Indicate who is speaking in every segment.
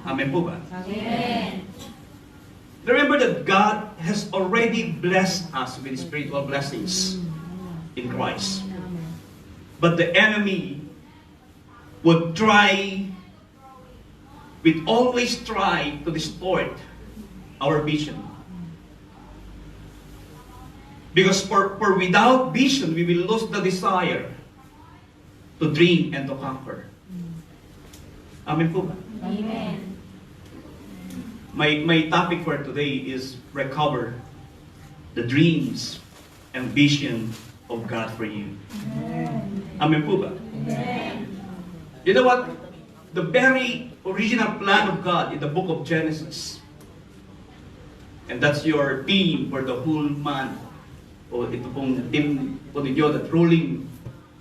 Speaker 1: Amen po ba?
Speaker 2: Amen.
Speaker 1: Remember that God has already blessed us with spiritual blessings in Christ. But the enemy would always try to distort our vision. Because for without vision, we will lose the desire to dream and to conquer. Amen po ba?
Speaker 2: Amen.
Speaker 1: My topic for today is recover the dreams and vision of God for you. Amen po ba?
Speaker 2: Amen.
Speaker 1: You know what? The very original plan of God in the book of Genesis, and that's your theme for the whole month, o ito pong theme po ninyo, that ruling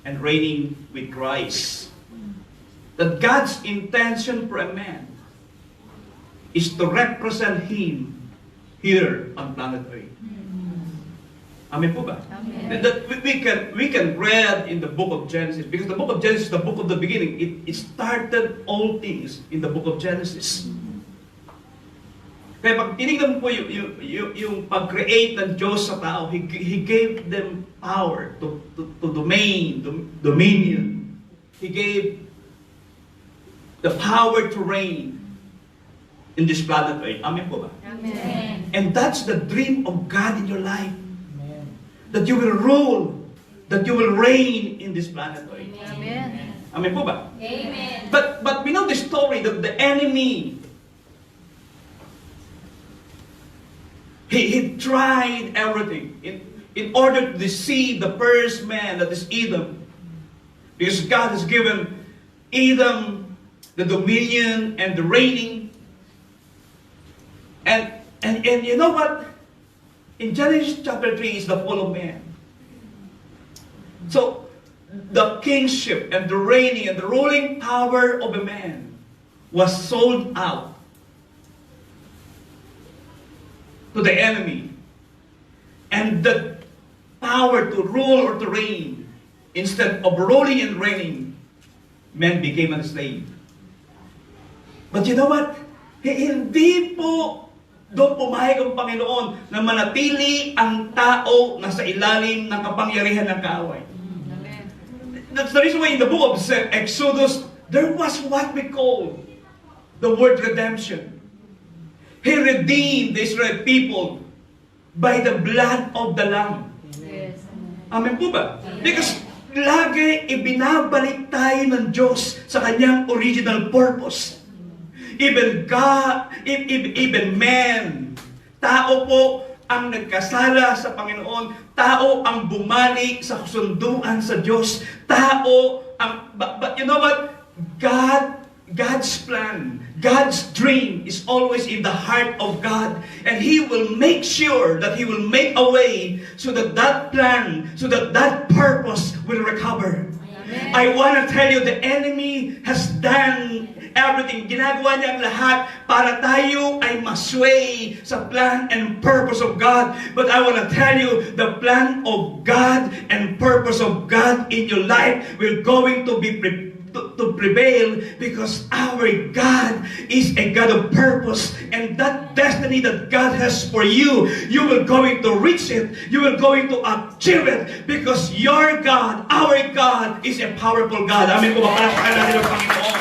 Speaker 1: and reigning with Christ. That God's intention for a man is to represent Him here on planet Earth. Amen po ba?
Speaker 2: Amen.
Speaker 1: That we can read in the book of Genesis, because the book of Genesis is the book of the beginning. It started all things in the book of Genesis. Kaya pag tinignan mo po yung pag-create ng Diyos sa tao, He gave them power to dominion. He gave the power to reign in this planet Earth. Amen po ba?
Speaker 2: Amen.
Speaker 1: And that's the dream of God in your life. That you will rule, that you will reign in this planet Earth.
Speaker 2: Amen.
Speaker 1: Amen po ba?
Speaker 2: Amen.
Speaker 1: But we know the story that the enemy, he tried everything in order to deceive the first man, that is Adam. Because God has given Adam the dominion and the reigning. And you know what? In Genesis chapter 3 is the fall of man. So, the kingship and the reigning and the ruling power of a man was sold out to the enemy. And the power to rule or to reign, instead of ruling and reigning, man became a slave. But you know what? Hindi po doon pumayag ang Panginoon na manatili ang tao na sa ilalim ng kapangyarihan ng kaaway. That's the reason why in the book of Exodus, there was what we call the word redemption. He redeemed the Israel people by the blood of the Lamb.
Speaker 2: Yes.
Speaker 1: Amen po ba? Because lagi ibinabalik tayo ng Diyos sa kanyang original purpose. Even God, even man, tao po ang nagkasala sa Panginoon, tao ang bumalik sa kasunduan sa Diyos, tao ang, but you know what? God's plan, God's dream is always in the heart of God, and He will make sure that He will make a way so that that plan, so that that purpose will recover. Amen. I want to tell you, the enemy has done everything. Ginagawa niya ang lahat para tayo ay masway sa plan and purpose of God. But I want to tell you, the plan of God and purpose of God in your life will going to be to prevail, because our God is a God of purpose, and that destiny that God has for you, you will going to reach it, you will going to achieve it, because your God, our God, is a powerful God. Amen po ba? Palakpakan natin ang Panginoon.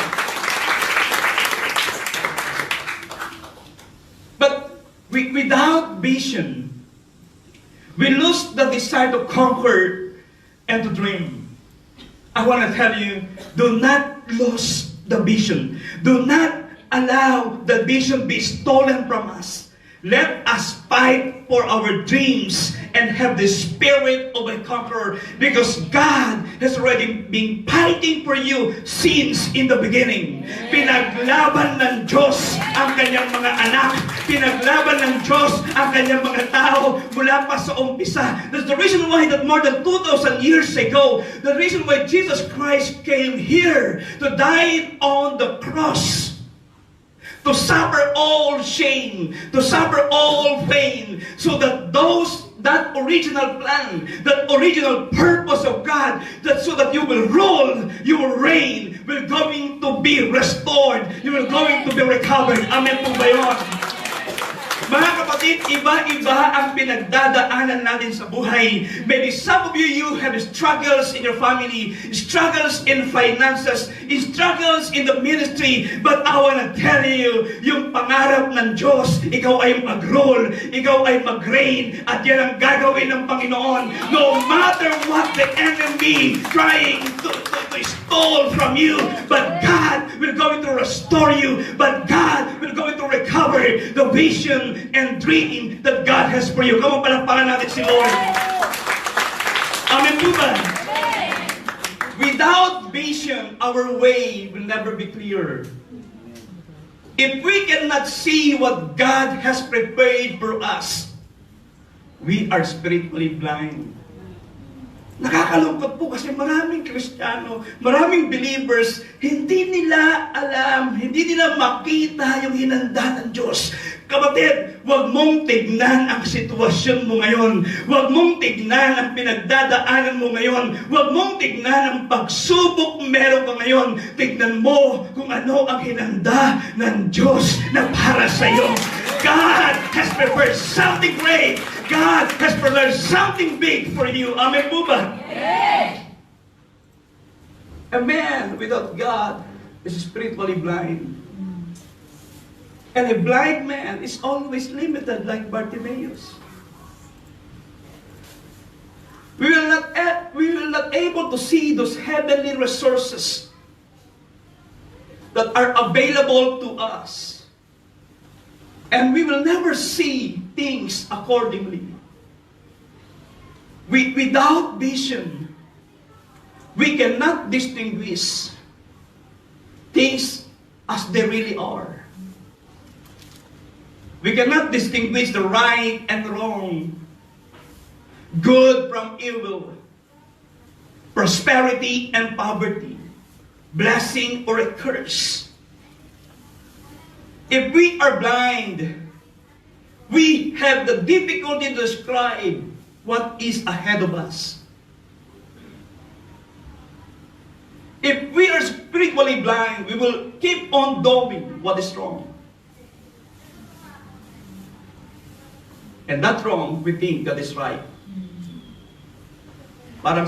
Speaker 1: But without vision, we lose the desire to conquer and to dream. I want to tell you, do not lose the vision. Do not allow the vision be stolen from us. Let us fight for our dreams and have the spirit of a conqueror, because God has already been fighting for you since in the beginning. Pinaglaban ng Diyos ang kanyang mga anak. Pinaglaban ng Diyos ang kanyang mga tao mula pa sa umpisa. That's the reason why that more than 2,000 years ago, the reason why Jesus Christ came here to die on the cross, to suffer all shame, to suffer all pain, so that those that original plan, that original purpose of God, that so that you will rule, you will reign, will going to be restored, you will going to be recovered. Amen po ba yun? Mga kapatid, iba-iba ang pinagdadaanan natin sa buhay. Maybe some of you have struggles in your family, struggles in finances, struggles in the ministry. But I want to tell you, yung pangarap ng Diyos, ikaw ay mag-rule, ikaw ay mag-reign, at yan ang gagawin ng Panginoon. No matter what the enemy trying to stole from you, but God will going to restore you, but God will going to recover the vision and dream that God has for you. Come on, palakpakan natin si Lord. Amen po ba? Without vision, our way will never be clear. If we cannot see what God has prepared for us, we are spiritually blind. Nakakalungkot po kasi maraming Kristiyano, maraming believers, hindi nila alam, hindi nila makita yung hinanda ng Diyos. Kapatid, huwag mong tignan ang sitwasyon mo ngayon. Huwag mong tignan ang pinagdadaanan mo ngayon. Huwag mong tignan ang pagsubok meron ka ngayon. Tignan mo kung ano ang hinanda ng Diyos na para sa iyo. God has prepared something great. God has prepared something big for you. Amen po ba?
Speaker 2: Yes.
Speaker 1: A man without God is spiritually blind. And a blind man is always limited like Bartimaeus. We will not able to see those heavenly resources that are available to us. And we will never see things accordingly. Without vision, we cannot distinguish things as they really are. We cannot distinguish the right and wrong, good from evil, prosperity and poverty, blessing or a curse. If we are blind, we have the difficulty to describe what is ahead of us. If we are spiritually blind, we will keep on doing what is wrong. And that wrong, we think that is right. Parang